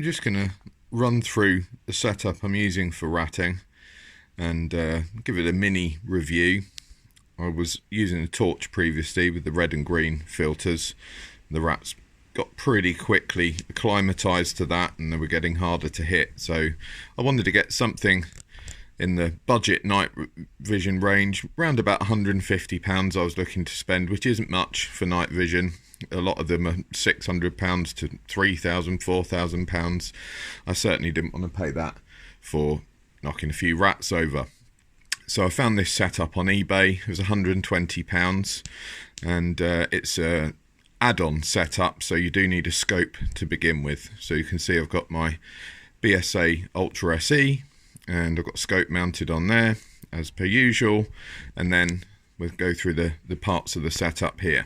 I'm just going to run through the setup I'm using for ratting and give it a mini review. I was using a torch previously with the red and green filters. The rats got pretty quickly acclimatized to that and they were getting harder to hit, so I wanted to get something in the budget night vision range. Around about £150 I was looking to spend, which isn't much for night vision. A lot of them are £600 to £3,000, £4,000. I certainly didn't want to pay that for knocking a few rats over. So I found this setup on eBay. It was £120, and it's a add-on setup, so you do need a scope to begin with. So you can see I've got my BSA Ultra SE, and I've got scope mounted on there as per usual, and then we'll go through the parts of the setup here.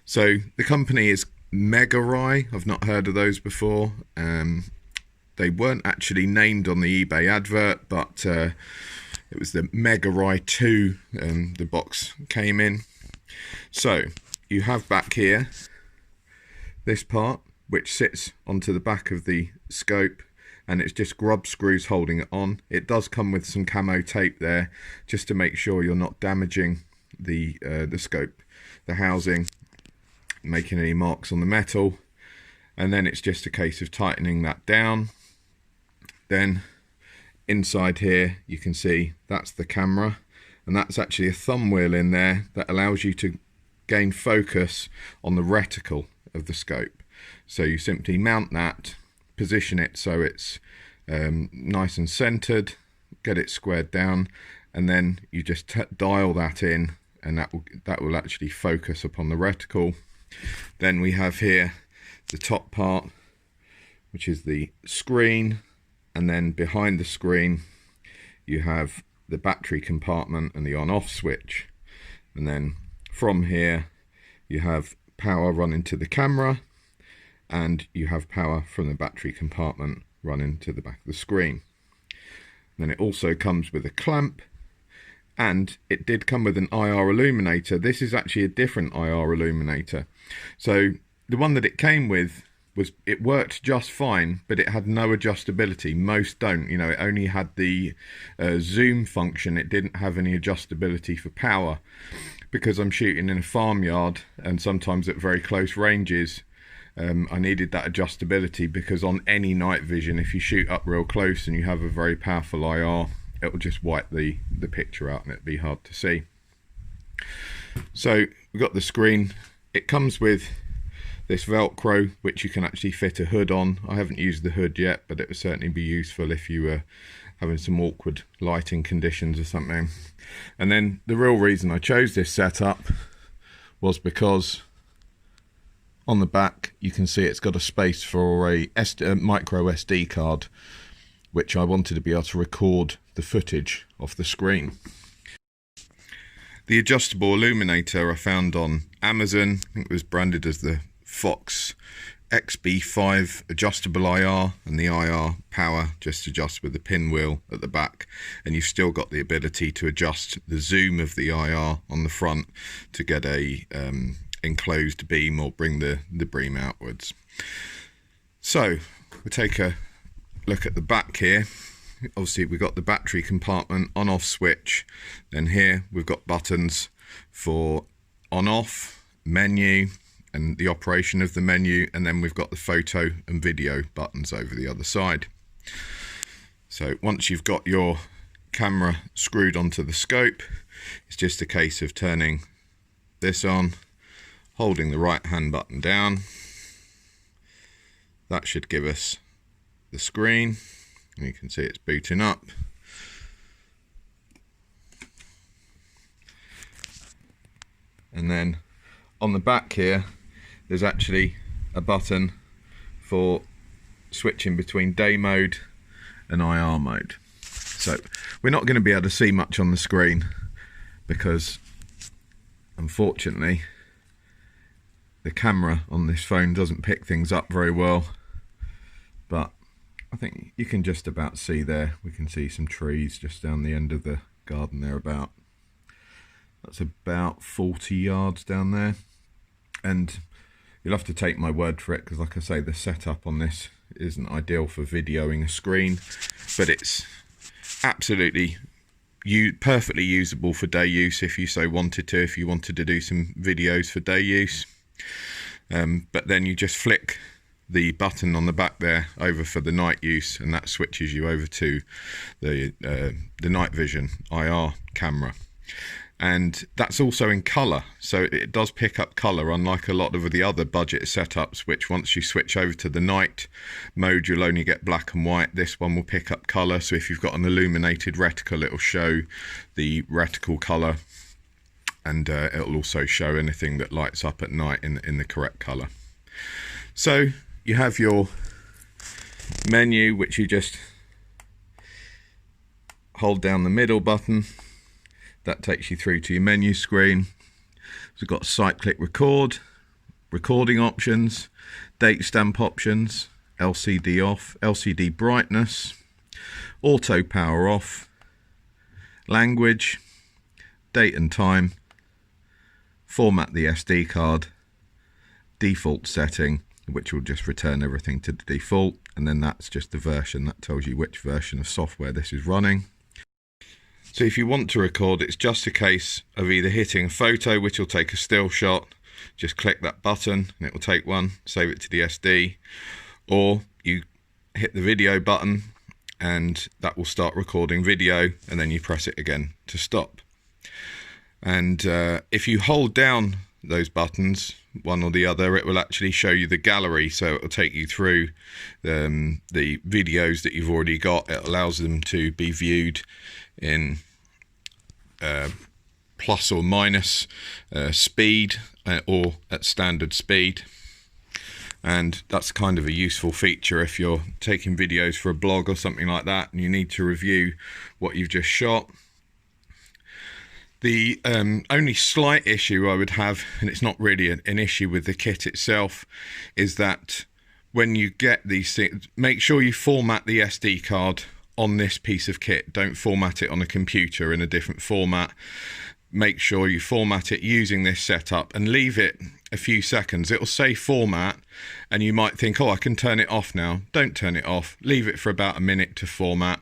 So the company is Megaorei. I've not heard of those before. They weren't actually named on the eBay advert, but it was the Magaorei 2 the box came in. So you have back here this part which sits onto the back of the scope, and it's just grub screws holding it on. It does come with some camo tape there just to make sure you're not damaging the scope, the housing, making any marks on the metal. And then it's just a case of tightening that down. Then inside here you can see that's the camera, and that's actually a thumb wheel in there that allows you to gain focus on the reticle of the scope. So you simply mount that, position it so it's nice and centered, get it squared down, and then you just dial that in, and that will actually focus upon the reticle. Then we have here the top part, which is the screen, and then behind the screen you have the battery compartment and the on-off switch. And then from here you have power running to the camera, and you have power from the battery compartment running to the back of the screen. And then it also comes with a clamp, and it did come with an IR illuminator. This is actually a different IR illuminator. So the one that it came with it worked just fine, but it had no adjustability. Most don't, you know, it only had the zoom function. It didn't have any adjustability for power. Because I'm shooting in a farmyard and sometimes at very close ranges, I needed that adjustability, because on any night vision, if you shoot up real close and you have a very powerful IR, it will just wipe the picture out and it'd be hard to see. So we've got the screen. It comes with this Velcro, which you can actually fit a hood on. I haven't used the hood yet, but it would certainly be useful if you were having some awkward lighting conditions or something. And then the real reason I chose this setup was because on the back you can see it's got a space for a micro SD card, which I wanted to be able to record the footage off the screen. The adjustable illuminator I found on Amazon. I think it was branded as the Nightfox XB5 adjustable IR, and the IR power just adjusts with the pinwheel at the back, and you've still got the ability to adjust the zoom of the IR on the front to get a enclosed beam or bring the beam outwards. So we'll take a look at the back here. Obviously we've got the battery compartment, on off switch, then here we've got buttons for on off, menu, and the operation of the menu, and then we've got the photo and video buttons over the other side. So once you've got your camera screwed onto the scope, it's just a case of turning this on, holding the right hand button down. That should give us the screen, and you can see it's booting up. And then on the back here there's actually a button for switching between day mode and IR mode. So we're not going to be able to see much on the screen because unfortunately the camera on this phone doesn't pick things up very well, but I think you can just about see there. We can see some trees just down the end of the garden there. That's about 40 yards down there, and you'll have to take my word for it because, like I say, the setup on this isn't ideal for videoing a screen, but it's absolutely perfectly usable for day use if you so wanted to, if you wanted to do some videos for day use. But then you just flick the button on the back there over for the night use, and that switches you over to the night vision IR camera. And that's also in colour, so it does pick up colour, unlike a lot of the other budget setups, which once you switch over to the night mode you'll only get black and white. This one will pick up colour, so if you've got an illuminated reticle it'll show the reticle colour, and it'll also show anything that lights up at night in the correct colour. So you have your menu, which you just hold down the middle button. That takes you through to your menu screen. So we've got site click record, recording options, date stamp options, LCD off, LCD brightness, auto power off, language, date and time, format the SD card, default setting, which will just return everything to the default, and then that's just the version that tells you which version of software this is running. So if you want to record, it's just a case of either hitting a photo, which will take a still shot, just click that button and it will take one, save it to the SD, or you hit the video button and that will start recording video, and then you press it again to stop. And if you hold down those buttons, one or the other, it will actually show you the gallery, so it will take you through the videos that you've already got. It allows them to be viewed in plus or minus speed, or at standard speed, and that's kind of a useful feature if you're taking videos for a blog or something like that and you need to review what you've just shot. The only slight issue I would have, and it's not really an issue with the kit itself, is that when you get these things, make sure you format the SD card on this piece of kit. Don't format it on a computer in a different format. Make sure you format it using this setup and leave it a few seconds. It'll say format and you might think, oh, I can turn it off now. Don't turn it off. Leave it for about a minute to format,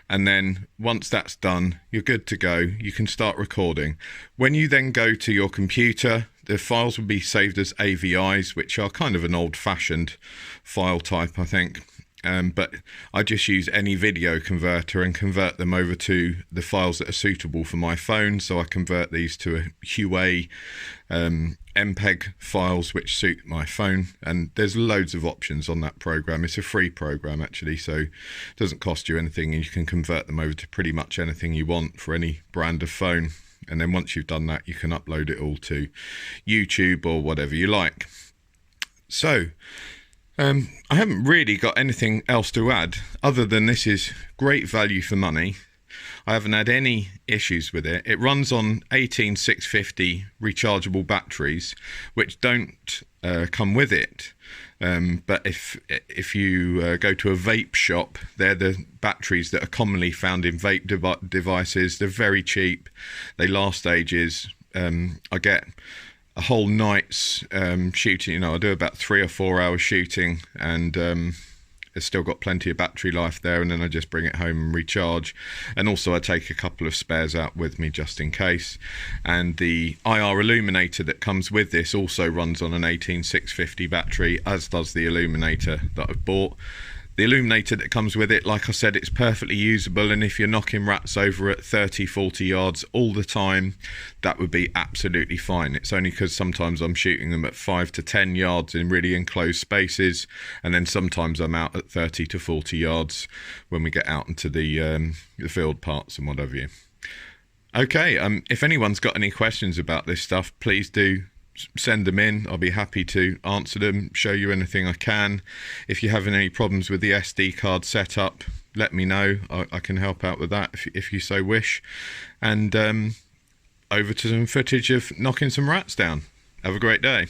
and then once that's done, you're good to go. You can start recording. When you then go to your computer, the files will be saved as AVIs, which are kind of an old-fashioned file type, I think. But I just use any video converter and convert them over to the files that are suitable for my phone. So I convert these to a HUA MPEG files which suit my phone, and there's loads of options on that program. It's a free program actually, so it doesn't cost you anything, and you can convert them over to pretty much anything you want for any brand of phone. And then once you've done that, you can upload it all to YouTube or whatever you like. So I haven't really got anything else to add other than this is great value for money. I haven't had any issues with it. It runs on 18650 rechargeable batteries, which don't come with it. But if you go to a vape shop, they're the batteries that are commonly found in vape devices. They're very cheap. They last ages. I get a whole night's shooting. You know, I do about 3 or 4 hours shooting, and it's still got plenty of battery life there, and then I just bring it home and recharge. And also I take a couple of spares out with me just in case. And the IR Illuminator that comes with this also runs on an 18650 battery, as does the Illuminator that I've bought. The Illuminator that comes with it, like I said, it's perfectly usable, and if you're knocking rats over at 30-40 yards all the time, that would be absolutely fine. It's only because sometimes I'm shooting them at 5 to 10 yards in really enclosed spaces, and then sometimes I'm out at 30 to 40 yards when we get out into the field parts and whatever you. Okay, if anyone's got any questions about this stuff, please do send them in. I'll be happy to answer them, show you anything I can. If you're having any problems with the SD card setup, let me know. I can help out with that if you so wish. And over to some footage of knocking some rats down. Have a great day.